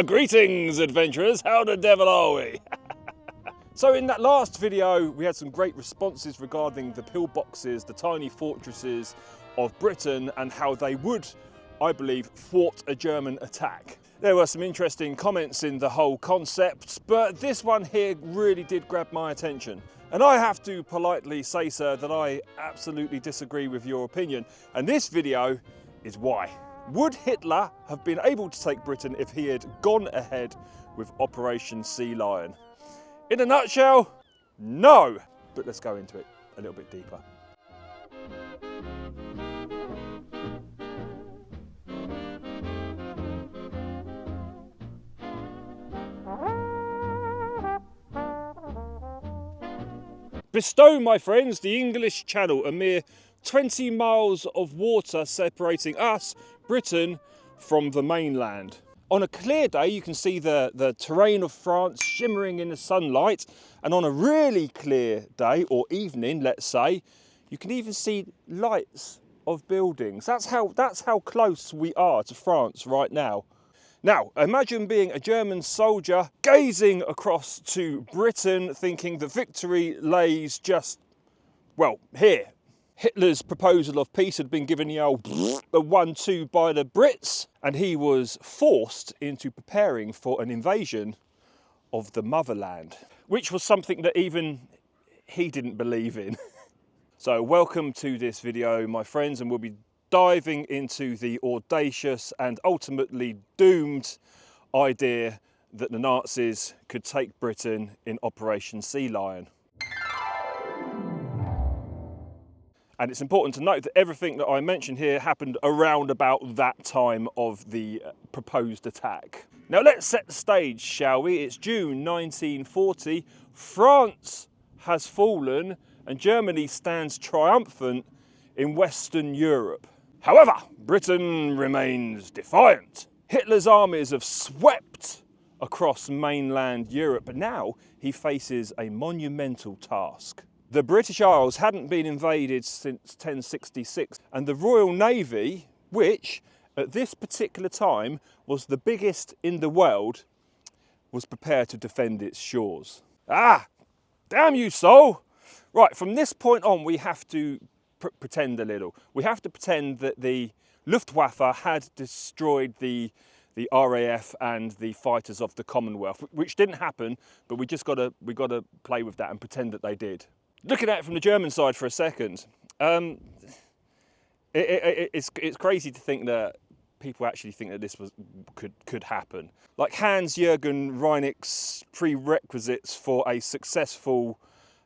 Greetings, adventurers! How the devil are we? So in that last video, we had some great responses regarding the pillboxes, the tiny fortresses of Britain, and how they would, I believe, thwart a German attack. There were some interesting comments in the whole concept, but this one here really did grab my attention. And I have to politely say, sir, that I absolutely disagree with your opinion. And this video is why. Would Hitler have been able to take Britain if he had gone ahead with Operation Sealion? In a nutshell, no. But let's go into it a little bit deeper. Bestow, my friends, the English Channel, a mere 20 miles of water separating us, Britain, from the mainland. On a clear day, you can see the terrain of France shimmering in the sunlight, and on a really clear day, or evening, let's say, you can even see lights of buildings. That's how close we are to France right now. Now, imagine being a German soldier gazing across to Britain, thinking the victory lays just, well, here. Hitler's proposal of peace had been given the old 1-2 by the Brits, and he was forced into preparing for an invasion of the motherland, which was something that even he didn't believe in. So welcome to this video, my friends, and we'll be diving into the audacious and ultimately doomed idea that the Nazis could take Britain in Operation Sealion. And it's important to note that everything that I mentioned here happened around about that time of the proposed attack. Now let's set the stage, shall we? It's June 1940, France has fallen and Germany stands triumphant in Western Europe. However, Britain remains defiant. Hitler's armies have swept across mainland Europe, but now he faces a monumental task. The British Isles hadn't been invaded since 1066, and the Royal Navy, which at this particular time was the biggest in the world, was prepared to defend its shores. Ah, damn you, soul! Right, from this point on, we have to pretend a little. We have to pretend that the Luftwaffe had destroyed the RAF and the fighters of the Commonwealth, which didn't happen, but we gotta play with that and pretend that they did. Looking at it from the German side for a second, it's crazy to think that people actually think that this could happen. Like Hans-Jürgen Reinnick's prerequisites for a successful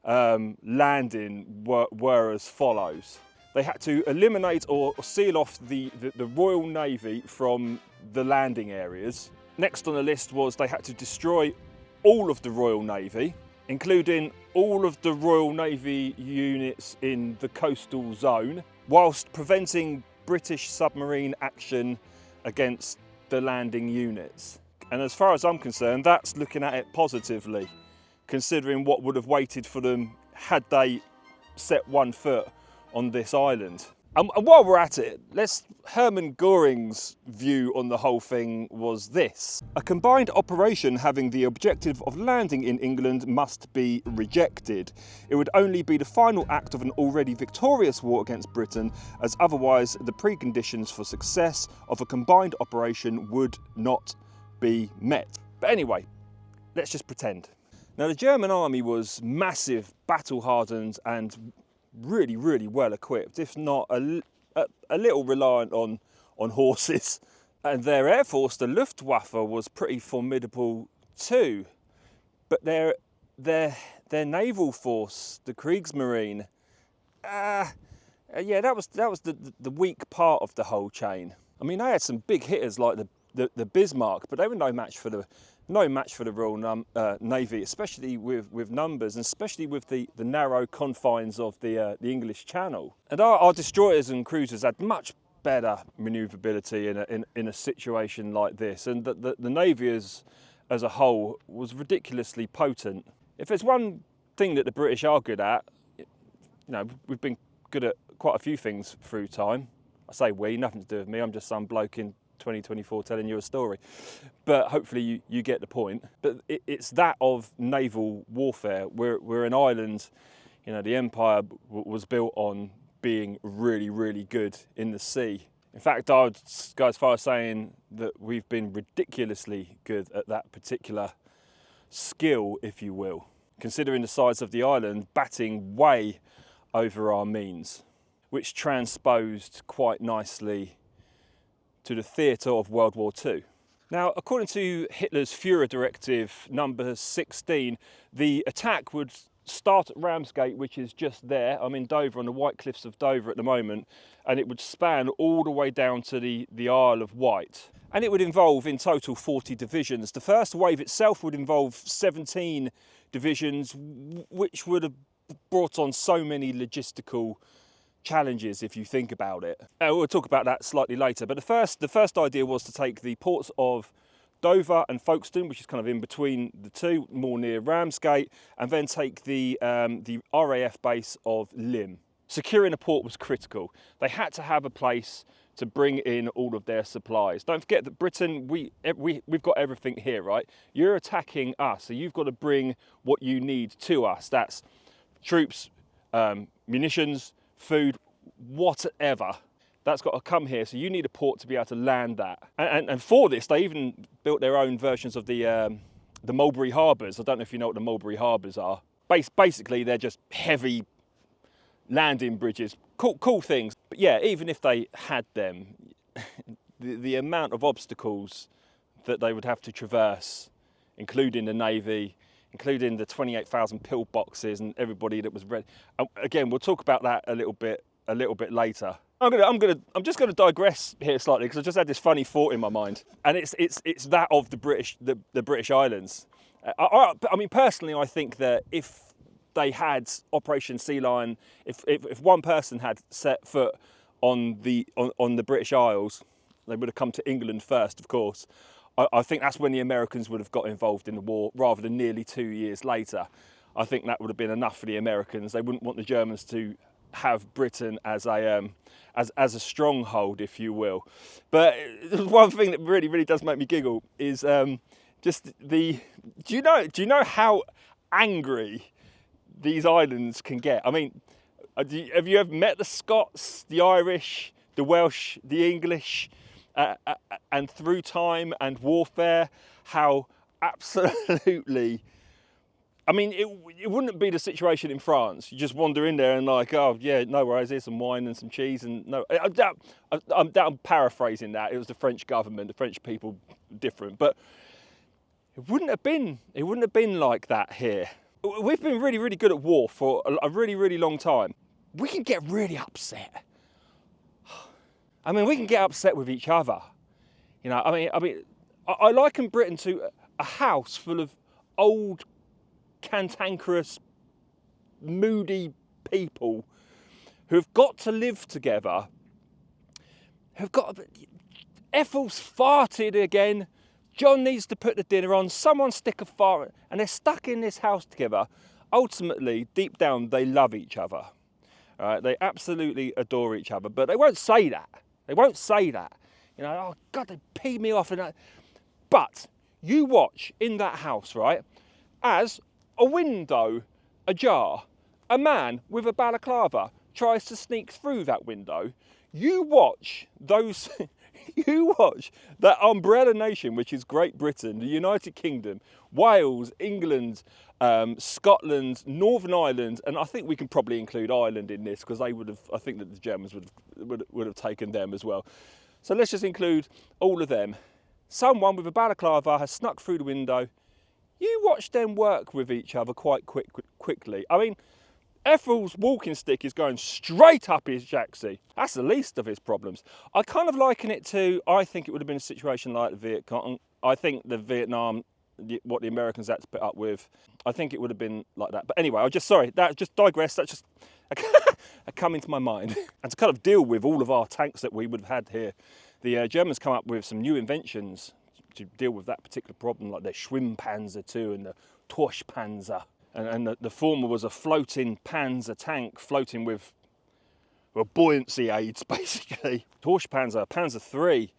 landing were as follows. They had to eliminate or seal off the Royal Navy from the landing areas. Next on the list was they had to destroy all of the Royal Navy, including all of the Royal Navy units in the coastal zone, whilst preventing British submarine action against the landing units. And as far as I'm concerned, that's looking at it positively, considering what would have waited for them had they set one foot on this island. And while we're at it, Hermann Göring's view on the whole thing was this. A combined operation having the objective of landing in England must be rejected. It would only be the final act of an already victorious war against Britain, as otherwise the preconditions for success of a combined operation would not be met. But anyway, let's just pretend. Now the German army was massive, battle-hardened and really, really well equipped, if not a little reliant on horses. And their air force, the Luftwaffe, was pretty formidable too. But their naval force, the Kriegsmarine, yeah, that was the weak part of the whole chain. I mean, they had some big hitters like the Bismarck, but they were no match for the Royal Navy, especially with numbers, and especially with the narrow confines of the English Channel. And our destroyers and cruisers had much better manoeuvrability in a situation like this, and the Navy as a whole was ridiculously potent. If there's one thing that the British are good at, you know, we've been good at quite a few things through time. I say we, nothing to do with me, I'm just some bloke in 2024 telling you a story. But hopefully you get the point. But it's that of naval warfare. We're an island, you know, the empire was built on being really, really good in the sea. In fact, I would go as far as saying that we've been ridiculously good at that particular skill, if you will, considering the size of the island, batting way over our means, which transposed quite nicely to the theatre of World War II. Now, according to Hitler's Führer Directive number 16, the attack would start at Ramsgate, which is just there. I'm in Dover, on the White Cliffs of Dover at the moment, and it would span all the way down to the Isle of Wight. And it would involve in total 40 divisions. The first wave itself would involve 17 divisions, which would have brought on so many logistical challenges if you think about it. We'll talk about that slightly later, but the first idea was to take the ports of Dover and Folkestone, which is kind of in between the two, more near Ramsgate, and then take the RAF base of Lymm. Securing a port was critical. They had to have a place to bring in all of their supplies. Don't forget that Britain, we've got everything here, right? You're attacking us, so you've got to bring what you need to us. That's troops, munitions, food, whatever. That's got to come here, so you need a port to be able to land that. And for this, they even built their own versions of the Mulberry Harbours. I don't know if you know what the Mulberry Harbours are. Basically, they're just heavy landing bridges, cool things. But yeah, even if they had them, the amount of obstacles that they would have to traverse, including the Navy, including the 28,000 pillboxes and everybody that was ready. Again, we'll talk about that a little bit later. I'm just gonna digress here slightly because I just had this funny thought in my mind, and it's that of the British Islands. I mean, personally, I think that if they had Operation Sealion, if one person had set foot on the British Isles, they would have come to England first, of course. I think that's when the Americans would have got involved in the war, rather than nearly 2 years later. I think that would have been enough for the Americans. They wouldn't want the Germans to have Britain as a stronghold, if you will. But one thing that really does make me giggle is just do you know how angry these islands can get? I mean, have you ever met the Scots, the Irish, the Welsh, the English, and through time and warfare, how absolutely, I mean, it wouldn't be the situation in France. You just wander in there and like, oh yeah, no worries, here's some wine and some cheese, and no, I'm paraphrasing that. It was the French government, the French people, different, but it wouldn't have been like that here. We've been really good at war for a really long time. We can get really upset. I mean, we can get upset with each other. You know, I liken Britain to a house full of old, cantankerous, moody people who've got to live together. Ethel's farted again. John needs to put the dinner on. Someone stick a fire, and they're stuck in this house together. Ultimately, deep down, they love each other. All right? They absolutely adore each other, but they won't say that. They won't say that. You know, oh God, they pee me off and that. But you watch in that house, right, as a window ajar, a man with a balaclava tries to sneak through that window. You watch those. You watch that umbrella nation, which is Great Britain, the United Kingdom, Wales, England, Scotland, Northern Ireland, and I think we can probably include Ireland in this because they would have. I think that the Germans would have taken them as well. So let's just include all of them. Someone with a balaclava has snuck through the window. You watch them work with each other quite quickly. I mean, Ethel's walking stick is going straight up his jacksie. That's the least of his problems. I kind of liken it to, I think it would have been a situation like the Vietcong. I think the Vietnam, what the Americans had to put up with, I think it would have been like that. But anyway, that just digress. That just come into my mind. And to kind of deal with all of our tanks that we would have had here, the Germans come up with some new inventions to deal with that particular problem, like their Schwimmpanzer 2 and the Torschpanzer. And the former was a floating Panzer tank, floating with buoyancy aids, basically. Torschpanzer, Panzer 3,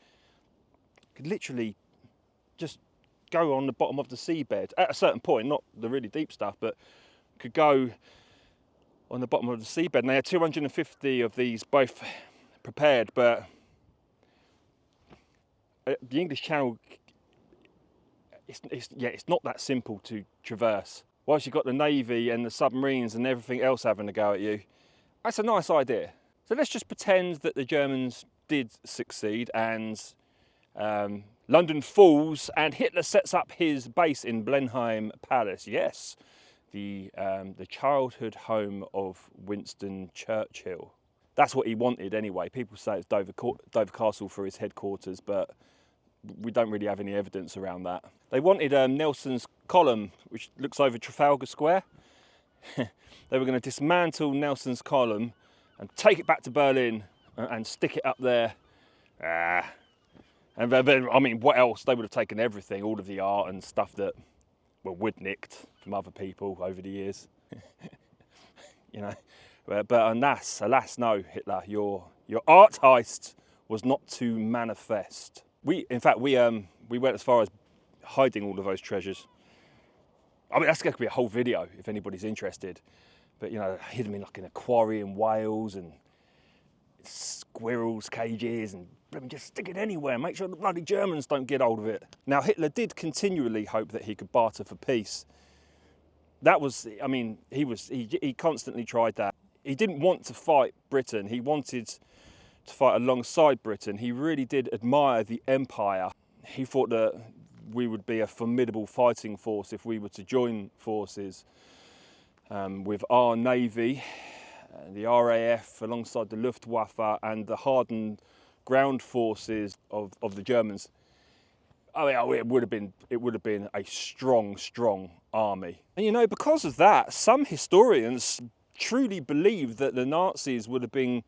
could literally just go on the bottom of the seabed at a certain point, not the really deep stuff, but could go on the bottom of the seabed. And they had 250 of these both prepared, but the English Channel, it's not that simple to traverse. Whilst you've got the Navy and the submarines and everything else having a go at you, that's a nice idea. So let's just pretend that the Germans did succeed and London falls and Hitler sets up his base in Blenheim Palace. Yes, the childhood home of Winston Churchill. That's what he wanted anyway. People say it's Dover Castle for his headquarters, but we don't really have any evidence around that. They wanted Nelson's column, which looks over Trafalgar Square. They were going to dismantle Nelson's column and take it back to Berlin and stick it up there. And then, I mean, what else? They would have taken everything, all of the art and stuff that were wood-nicked from other people over the years. You know, but alas, no, Hitler, your art heist was not to manifest. In fact, we went as far as hiding all of those treasures. I mean, that's going to be a whole video if anybody's interested. But, you know, hid them in like in a quarry in Wales and squirrels' cages and just stick it anywhere. Make sure the bloody Germans don't get hold of it. Now, Hitler did continually hope that he could barter for peace. That was, I mean, he constantly tried that. He didn't want to fight Britain. He wanted to fight alongside Britain. He really did admire the empire. He thought that we would be a formidable fighting force if we were to join forces with our Navy, the RAF, alongside the Luftwaffe and the hardened ground forces of the Germans. I mean, it would have been a strong army. And you know, because of that, some historians truly believe that the Nazis would have been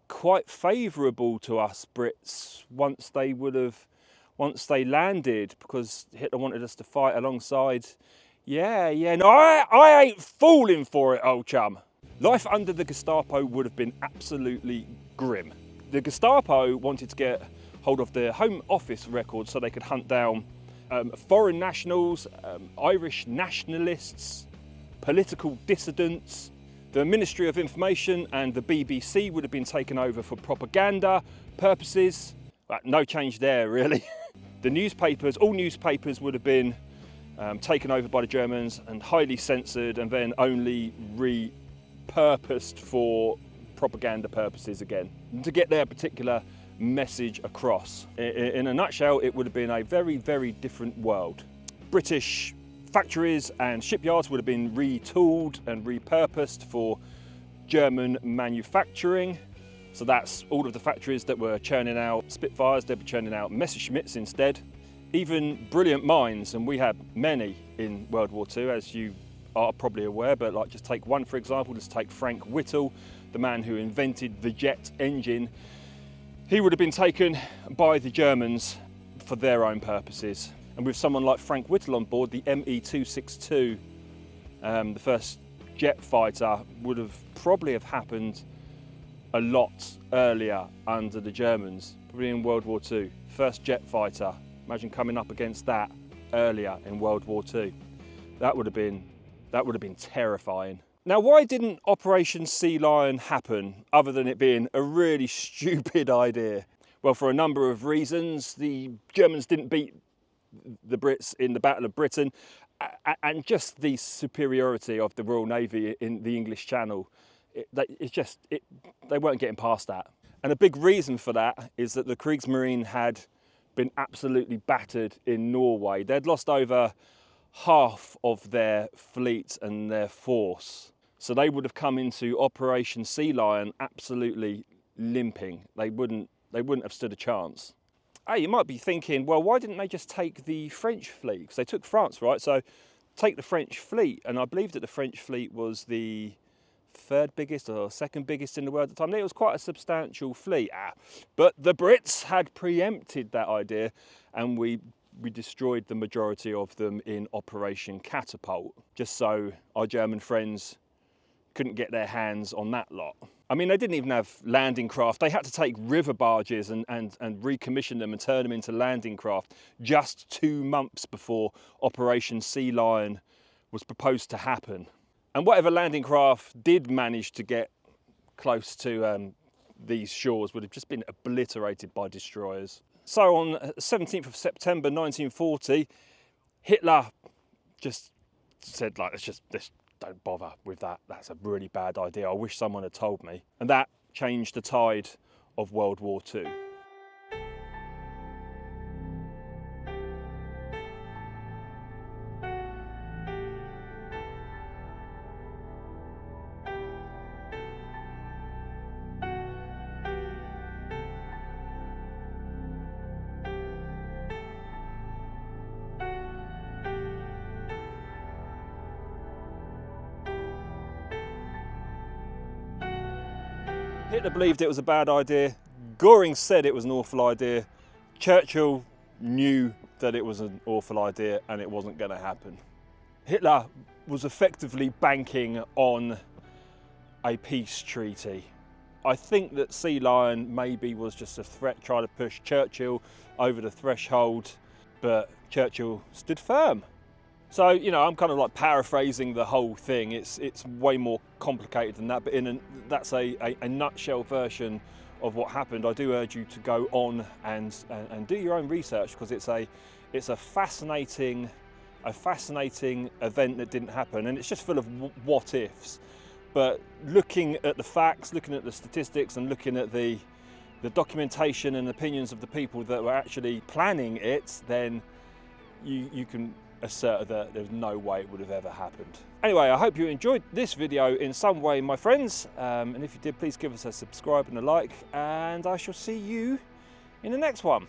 quite favourable to us Brits once they landed, because Hitler wanted us to fight alongside. No, I ain't falling for it, old chum. Life under the Gestapo would have been absolutely grim. The Gestapo wanted to get hold of the Home Office records so they could hunt down foreign nationals, Irish nationalists, political dissidents. The Ministry of Information and the BBC would have been taken over for propaganda purposes. No change there, really. The newspapers, all newspapers would have been taken over by the Germans and highly censored and then only repurposed for propaganda purposes again, to get their particular message across. In a nutshell, it would have been a very different world. British factories and shipyards would have been retooled and repurposed for German manufacturing. So that's all of the factories that were churning out Spitfires, they'd be churning out Messerschmitts instead. Even brilliant minds, and we had many in World War II, as you are probably aware, but like just take one for example, let's take Frank Whittle, the man who invented the jet engine. He would have been taken by the Germans for their own purposes. And with someone like Frank Whittle on board, the ME-262, the first jet fighter, would have probably have happened a lot earlier under the Germans, probably in World War II. First jet fighter, imagine coming up against that earlier in World War II. That would have been terrifying. Now, why didn't Operation Sealion happen, other than it being a really stupid idea? Well, for a number of reasons. The Germans didn't beat the Brits in the Battle of Britain, and just the superiority of the Royal Navy in the English Channel. They weren't getting past that. And a big reason for that is that the Kriegsmarine had been absolutely battered in Norway. They'd lost over half of their fleet and their force. So they would have come into Operation Sealion absolutely limping. They wouldn't have stood a chance. Hey, you might be thinking, well, why didn't they just take the French fleet? Because they took France, right? So take the French fleet. And I believe that the French fleet was the third biggest or second biggest in the world at the time. It was quite a substantial fleet. But the Brits had preempted that idea, and we destroyed the majority of them in Operation Catapult, just so our German friends couldn't get their hands on that lot. I mean, they didn't even have landing craft. They had to take river barges and recommission them and turn them into landing craft just 2 months before Operation Sealion was proposed to happen. And whatever landing craft did manage to get close to these shores would have just been obliterated by destroyers. So on 17th of September 1940, Hitler just said, like, let's don't bother with that. That's a really bad idea. I wish someone had told me. And that changed the tide of World War II. Hitler believed it was a bad idea. Göring said it was an awful idea. Churchill knew that it was an awful idea and it wasn't going to happen. Hitler was effectively banking on a peace treaty. I think that Sealion maybe was just a threat trying to push Churchill over the threshold, but Churchill stood firm. So, you know, I'm kind of like paraphrasing the whole thing. It's way more complicated than that, but that's a nutshell version of what happened. I do urge you to go on and do your own research, because it's a fascinating event that didn't happen, and it's just full of what ifs. But looking at the facts, looking at the statistics, and looking at the documentation and opinions of the people that were actually planning it, then you can assert that there's no way it would have ever happened. Anyway, I hope you enjoyed this video in some way, my friends, and if you did, please give us a subscribe and a like, and I shall see you in the next one.